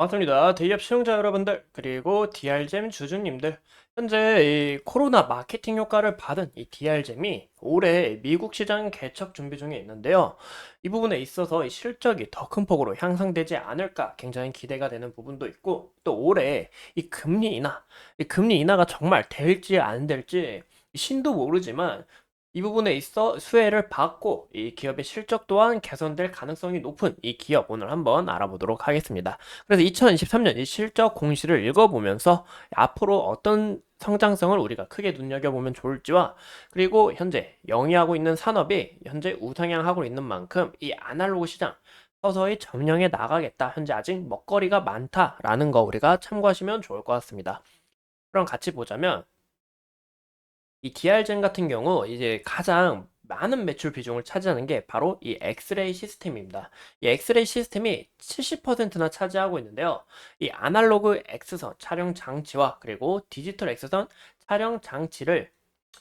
반갑습니다. 대기업 시청자 여러분들, 그리고 DR잼 주주님들. 현재 이 코로나 마케팅 효과를 받은 이 DR잼이 올해 미국 시장 개척 준비 중에 있는데요. 이 부분에 있어서 이 실적이 더 큰 폭으로 향상되지 않을까 굉장히 기대가 되는 부분도 있고, 또 올해 이 금리 인하가 정말 될지 안 될지 신도 모르지만 이 부분에 있어 수혜를 받고 이 기업의 실적 또한 개선될 가능성이 높은 이 기업 오늘 한번 알아보도록 하겠습니다. 그래서 2023년 이 실적 공시를 읽어보면서 앞으로 어떤 성장성을 우리가 크게 눈여겨보면 좋을지와, 그리고 현재 영위하고 있는 산업이 현재 우상향하고 있는 만큼 이 아날로그 시장 서서히 점령해 나가겠다. 현재 아직 먹거리가 많다라는 거 우리가 참고하시면 좋을 것 같습니다. 그럼 같이 보자면 이 DR젠 같은 경우 이제 가장 많은 매출 비중을 차지하는 게 바로 이 엑스레이 시스템입니다. 이 엑스레이 시스템이 70%나 차지하고 있는데요. 이 아날로그 X선 촬영 장치와 그리고 디지털 X선 촬영 장치를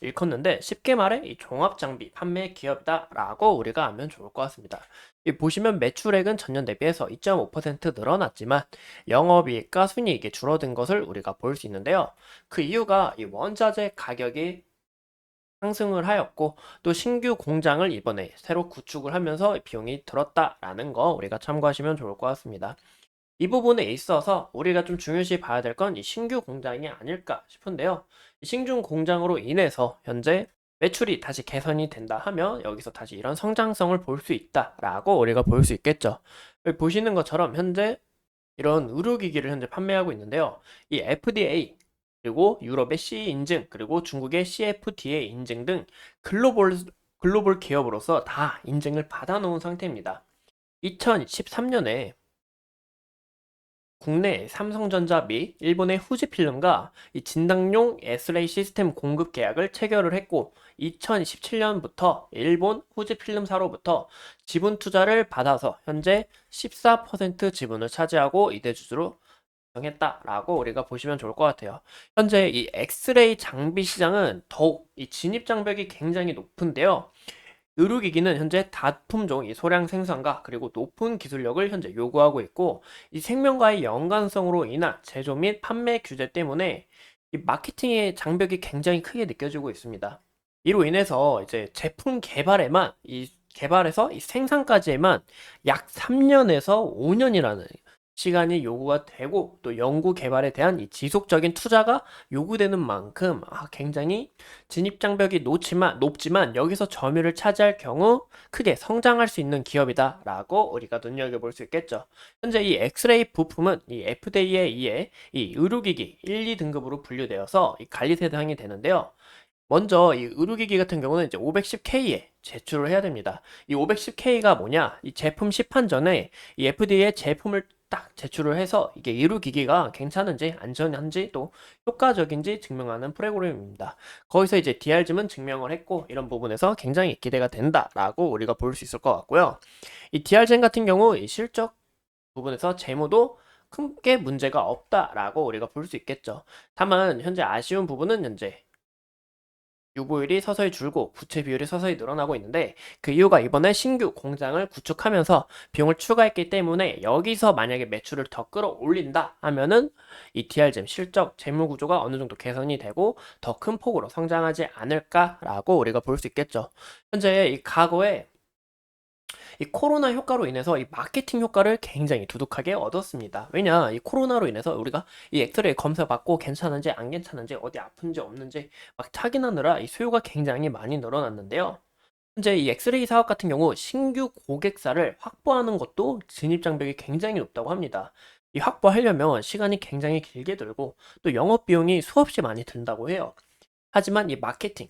일컫는데, 쉽게 말해 이 종합 장비 판매 기업이다라고 우리가 알면 좋을 것 같습니다. 이 보시면 매출액은 전년 대비해서 2.5% 늘어났지만 영업이익과 순이익이 줄어든 것을 우리가 볼 수 있는데요. 그 이유가 이 원자재 가격이 상승을 하였고, 또 신규 공장을 이번에 새로 구축을 하면서 비용이 들었다라는 거 우리가 참고하시면 좋을 것 같습니다. 이 부분에 있어서 우리가 좀 중요시 봐야 될 건 이 신규 공장이 아닐까 싶은데요. 이 신규 공장으로 인해서 현재 매출이 다시 개선이 된다 하면 여기서 다시 이런 성장성을 볼 수 있다라고 우리가 볼 수 있겠죠. 여기 보시는 것처럼 현재 이런 의료기기를 현재 판매하고 있는데요. 이 FDA, 그리고 유럽의 CE 인증, 그리고 중국의 CFDA 인증 등 글로벌 기업으로서 다 인증을 받아놓은 상태입니다. 2013년에 국내 삼성전자 및 일본의 후지필름과 이 진단용 S레이 시스템 공급 계약을 체결을 했고, 2017년부터 일본 후지필름사로부터 지분 투자를 받아서 현재 14% 지분을 차지하고 이대주주로 정했다라고 우리가 보시면 좋을 것 같아요. 현재 이 엑스레이 장비 시장은 더욱 이 진입 장벽이 굉장히 높은데요. 의료기기는 현재 다품종 이 소량 생산과 그리고 높은 기술력을 현재 요구하고 있고, 이 생명과의 연관성으로 인한 제조 및 판매 규제 때문에 이 마케팅의 장벽이 굉장히 크게 느껴지고 있습니다. 이로 인해서 이제 제품 개발에만 이 개발에서 이 생산까지에만 약 3년에서 5년이라는 시간이 요구가 되고, 또 연구 개발에 대한 이 지속적인 투자가 요구되는 만큼 굉장히 진입 장벽이 높지만 여기서 점유율을 차지할 경우 크게 성장할 수 있는 기업이다라고 우리가 눈여겨볼 수 있겠죠. 현재 이 엑스레이 부품은 이 FDA에 의해 이 의료기기 1, 2등급으로 분류되어서 이 관리 대상이 되는데요. 먼저 이 의료기기 같은 경우는 이제 510K에 제출을 해야 됩니다. 이 510K가 뭐냐? 이 제품 시판 전에 이 FDA에 제품을 딱 제출을 해서 이게 의료기기가 괜찮은지 안전한지 또 효과적인지 증명하는 프로그램입니다. 거기서 이제 DR즘은 증명을 했고, 이런 부분에서 굉장히 기대가 된다라고 우리가 볼 수 있을 것 같고요. 이 DR즘 같은 경우 이 실적 부분에서 재무도 크게 문제가 없다라고 우리가 볼 수 있겠죠. 다만 현재 아쉬운 부분은 현재 유보율이 서서히 줄고 부채 비율이 서서히 늘어나고 있는데, 그 이유가 이번에 신규 공장을 구축하면서 비용을 추가했기 때문에 여기서 만약에 매출을 더 끌어올린다 하면은 이 DR잼 실적 재무 구조가 어느 정도 개선이 되고 더 큰 폭으로 성장하지 않을까라고 우리가 볼 수 있겠죠. 현재 이 과거에 이 코로나 효과로 인해서 이 마케팅 효과를 굉장히 두둑하게 얻었습니다. 왜냐, 이 코로나로 인해서 우리가 이 엑스레이 검사 받고 괜찮은지 안 괜찮은지 어디 아픈지 없는지 막 확인하느라 이 수요가 굉장히 많이 늘어났는데요. 현재 이 엑스레이 사업 같은 경우 신규 고객사를 확보하는 것도 진입 장벽이 굉장히 높다고 합니다. 이 확보하려면 시간이 굉장히 길게 들고 또 영업 비용이 수없이 많이 든다고 해요. 하지만 이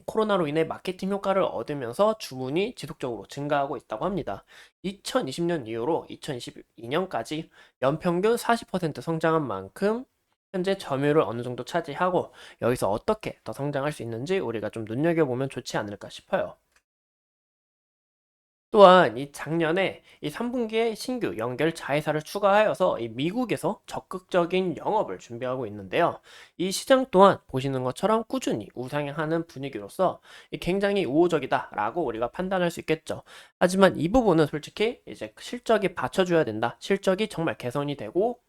코로나로 인해 마케팅 효과를 얻으면서 주문이 지속적으로 증가하고 있다고 합니다. 2020년 이후로 2022년까지 연평균 40% 성장한 만큼 현재 점유율을 어느 정도 차지하고, 여기서 어떻게 더 성장할 수 있는지 우리가 좀 눈여겨보면 좋지 않을까 싶어요. 또한 이 작년에 이 3분기에 신규 연결 자회사를 추가하여서 이 미국에서 적극적인 영업을 준비하고 있는데요. 이 시장 또한 보시는 것처럼 꾸준히 우상향하는 분위기로서 굉장히 우호적이다라고 우리가 판단할 수 있겠죠. 하지만 이 부분은 솔직히 이제 실적이 받쳐줘야 된다. 실적이 정말 개선이 되고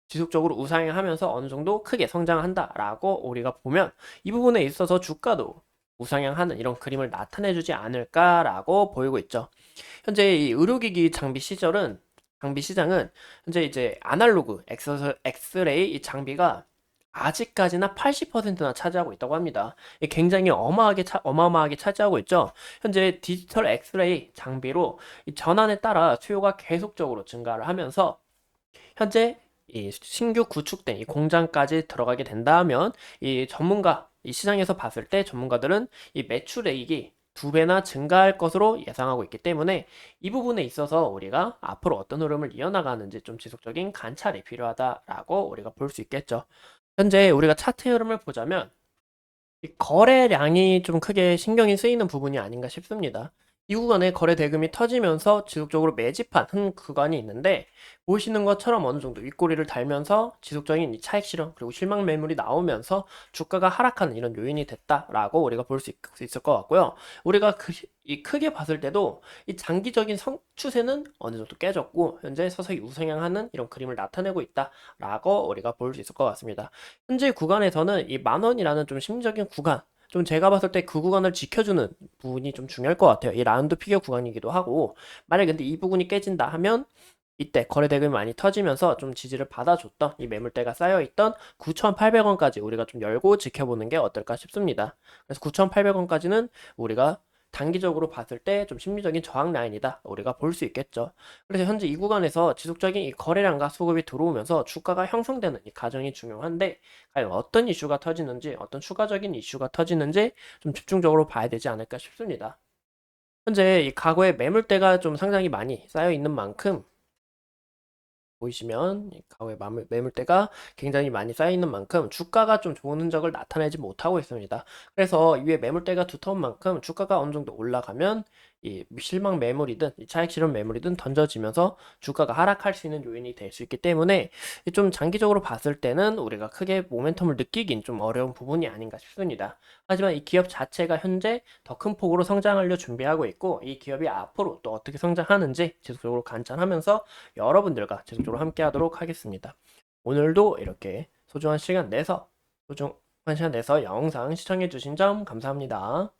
지속적으로 우상향하면서 어느 정도 크게 성장한다라고 우리가 보면 이 부분에 있어서 주가도 우상향하는 이런 그림을 나타내주지 않을까라고 보이고 있죠. 현재 이 의료기기 장비 시장은 현재 이제 아날로그 엑스레이 이 장비가 아직까지나 80%나 차지하고 있다고 합니다. 이게 굉장히 어마어마하게 차지하고 있죠. 현재 디지털 엑스레이 장비로 이 전환에 따라 수요가 계속적으로 증가를 하면서 현재 이 신규 구축된 이 공장까지 들어가게 된다면 이 시장에서 봤을 때 전문가들은 이 매출액이 두 배나 증가할 것으로 예상하고 있기 때문에 이 부분에 있어서 우리가 앞으로 어떤 흐름을 이어나가는지 좀 지속적인 관찰이 필요하다라고 우리가 볼 수 있겠죠. 현재 우리가 차트 흐름을 보자면 이 거래량이 좀 크게 신경이 쓰이는 부분이 아닌가 싶습니다. 이 구간에 거래 대금이 터지면서 지속적으로 매집한 한 구간이 있는데 보시는 것처럼 어느 정도 윗꼬리를 달면서 지속적인 이 차익 실현 그리고 실망 매물이 나오면서 주가가 하락하는 이런 요인이 됐다라고 우리가 볼 수 있을 것 같고요. 우리가 이 크게 봤을 때도 이 장기적인 추세는 어느 정도 깨졌고 현재 서서히 우상향하는 이런 그림을 나타내고 있다라고 우리가 볼 수 있을 것 같습니다. 현재 구간에서는 이 10,000원이라는 좀 심리적인 구간, 좀 제가 봤을 때 그 구간을 지켜주는 부분이 좀 중요할 것 같아요. 이 라운드 피겨 구간이기도 하고, 만약 근데 이 부분이 깨진다 하면 이때 거래 대금이 많이 터지면서 좀 지지를 받아줬던 이 매물대가 쌓여있던 9,800원까지 우리가 좀 열고 지켜보는 게 어떨까 싶습니다. 그래서 9,800원까지는 우리가 단기적으로 봤을 때 좀 심리적인 저항 라인이다 우리가 볼 수 있겠죠. 그래서 현재 이 구간에서 지속적인 이 거래량과 수급이 들어오면서 주가가 형성되는 이 과정이 중요한데 과연 어떤 이슈가 터지는지 어떤 추가적인 이슈가 터지는지 좀 집중적으로 봐야 되지 않을까 싶습니다. 현재 이 과거에 매물대가 좀 상당히 많이 쌓여 있는 만큼 보이시면 이 과거에 매물대가 굉장히 많이 쌓여 있는 만큼 주가가 좀 좋은 흔적을 나타내지 못하고 있습니다. 그래서 이 위에 매물대가 두터운 만큼 주가가 어느 정도 올라가면 이 실망 매물이든 이 차익 실현 매물이든 던져지면서 주가가 하락할 수 있는 요인이 될 수 있기 때문에 좀 장기적으로 봤을 때는 우리가 크게 모멘텀을 느끼긴 좀 어려운 부분이 아닌가 싶습니다. 하지만 이 기업 자체가 현재 더 큰 폭으로 성장하려 준비하고 있고 이 기업이 앞으로 또 어떻게 성장하는지 지속적으로 관찰하면서 여러분들과 지속적으로 함께 하도록 하겠습니다. 오늘도 이렇게 소중한 시간 내서 영상 시청해 주신 점 감사합니다.